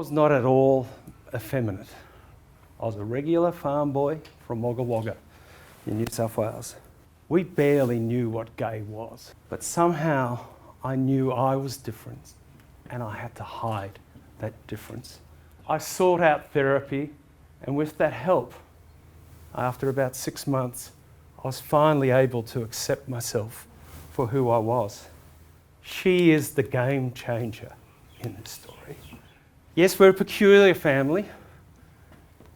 I was not at all effeminate. I was a regular farm boy from Wagga Wagga in New South Wales. We barely knew what gay was, but somehow I knew I was different and I had to hide that difference. I sought out therapy, and with that help, after about 6 months, I was finally able to accept myself for who I was. She is the game changer in this story. Yes, we're a peculiar family.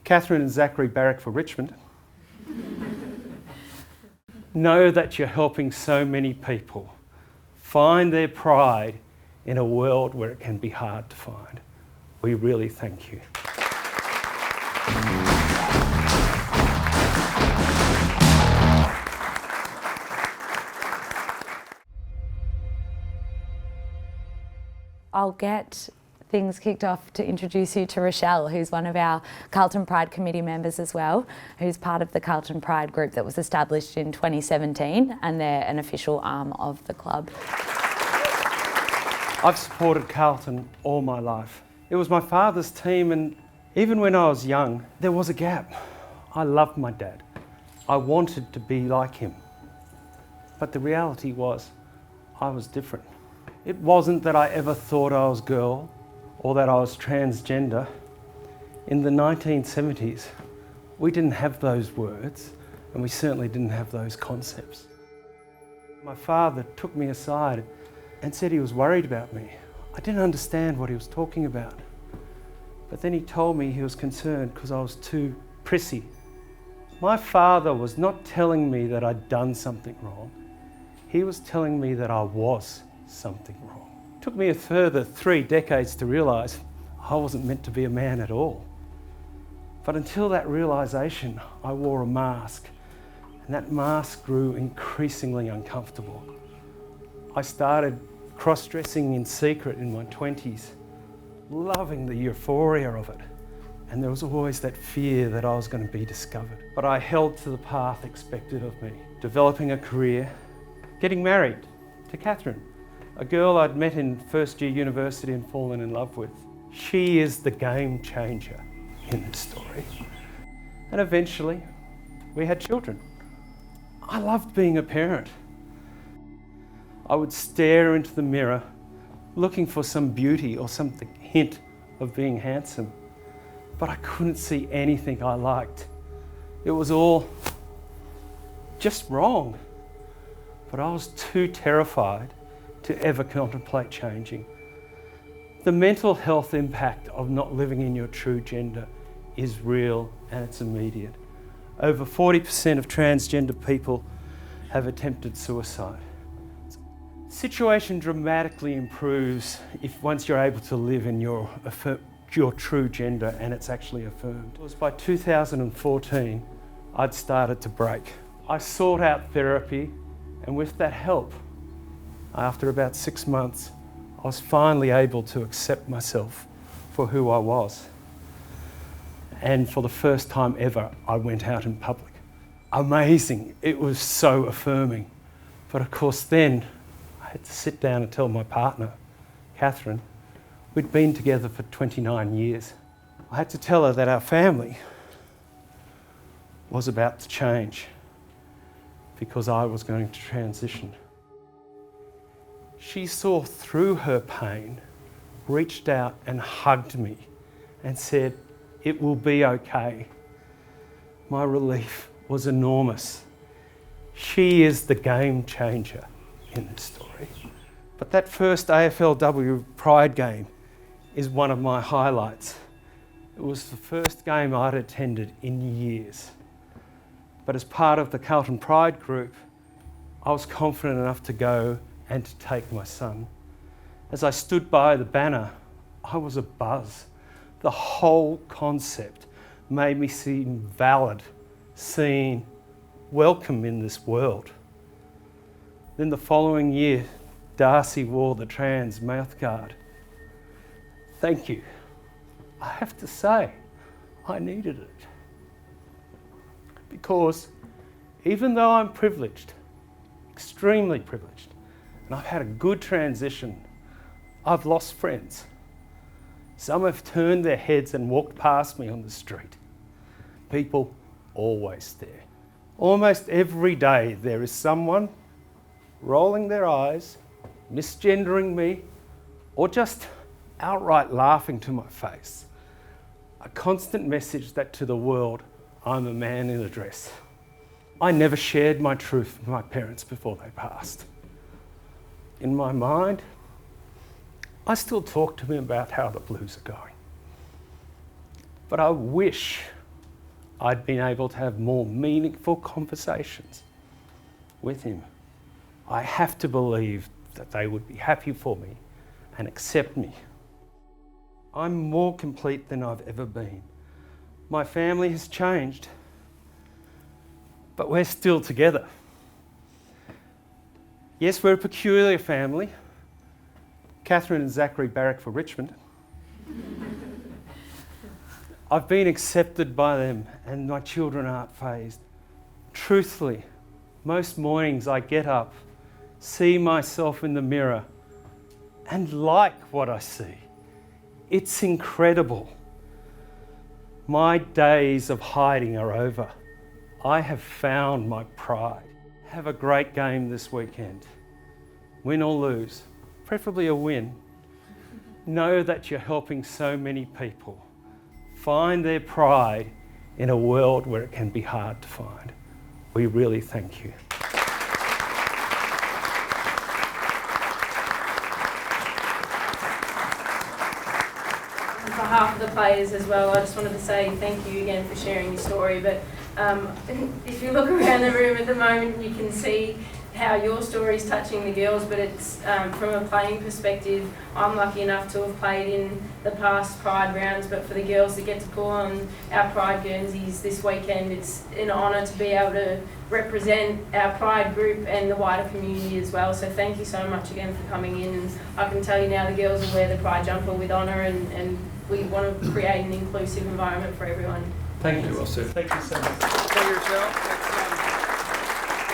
Catherine and Zachary barrack for Richmond. Know that you're helping so many people find their pride in a world where it can be hard to find. We really thank you. I'll get things kicked off to introduce you to Rochelle, who's one of our Carlton Pride Committee members as well, who's part of the Carlton Pride group that was established in 2017, and they're an official arm of the club. I've supported Carlton all my life. It was my father's team, and even when I was young, there was a gap. I loved my dad. I wanted to be like him. But the reality was, I was different. It wasn't that I ever thought I was a girl or that I was transgender. In the 1970s, we didn't have those words, and we certainly didn't have those concepts. My father took me aside and said he was worried about me. I didn't understand what he was talking about. But then he told me he was concerned because I was too prissy. My father was not telling me that I'd done something wrong. He was telling me that I was something wrong. It took me a further 3 decades to realise I wasn't meant to be a man at all. But until that realisation, I wore a mask, and that mask grew increasingly uncomfortable. I started cross-dressing in secret in my 20s, loving the euphoria of it. And there was always that fear that I was going to be discovered. But I held to the path expected of me, developing a career, getting married to Catherine, a girl I'd met in first year university and fallen in love with. She is the game changer in this story. And eventually, we had children. I loved being a parent. I would stare into the mirror, looking for some beauty or some hint of being handsome. But I couldn't see anything I liked. It was all just wrong. But I was too terrified to ever contemplate changing. The mental health impact of not living in your true gender is real and it's immediate. Over 40% of transgender people have attempted suicide. Situation dramatically improves if once you're able to live in your true gender and it's actually affirmed. It was by 2014 I'd started to break. I sought out therapy, and with that help, after about 6 months, I was finally able to accept myself for who I was. And for the first time ever, I went out in public. Amazing, it was so affirming. But of course then, I had to sit down and tell my partner, Catherine, we'd been together for 29 years. I had to tell her that our family was about to change because I was going to transition. She saw through her pain, reached out and hugged me and said, "It will be okay." My relief was enormous. She is the game changer in this story. But that first AFLW Pride game is one of my highlights. It was the first game I'd attended in years. But as part of the Carlton Pride group, I was confident enough to go and to take my son. As I stood by the banner, I was abuzz. The whole concept made me seem valid, seen, welcome in this world. Then the following year, Darcy wore the trans mouthguard. Thank you. I have to say, I needed it. Because even though I'm privileged, extremely privileged, and I've had a good transition, I've lost friends. Some have turned their heads and walked past me on the street. People always stare. Almost every day there is someone rolling their eyes, misgendering me, or just outright laughing to my face. A constant message that to the world, I'm a man in a dress. I never shared my truth with my parents before they passed. In my mind, I still talk to him about how the Blues are going. But I wish I'd been able to have more meaningful conversations with him. I have to believe that they would be happy for me and accept me. I'm more complete than I've ever been. My family has changed, but we're still together. Yes, we're a peculiar family. Catherine and Zachary barrack for Richmond. I've been accepted by them and my children aren't fazed. Truthfully, most mornings I get up, see myself in the mirror and like what I see. It's incredible. My days of hiding are over. I have found my pride. Have a great game this weekend. Win or lose, preferably a win. Know that you're helping so many people find their pride in a world where it can be hard to find. We really thank you. On behalf of the players as well, I just wanted to say thank you again for sharing your story. But if you look around the room at the moment, you can see how your story is touching the girls, but it's from a playing perspective. I'm lucky enough to have played in the past Pride rounds, but for the girls that get to pull on our Pride Guernseys this weekend, it's an honour to be able to represent our Pride group and the wider community as well. So thank you so much again for coming in, and I can tell you now the girls will wear the Pride jumper with honour, and we want to create an inclusive environment for everyone. Thank you, Rochelle. Thank you so much. Thank you, Rochelle.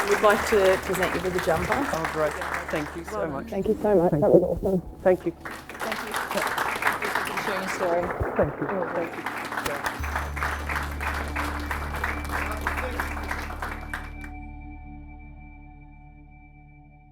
We'd like to present you with a jumper. Oh, great. Thank you so much. Thank you so much. That was awesome. Thank you. Thank you. Thank you for sharing your story. Thank you. Thank you.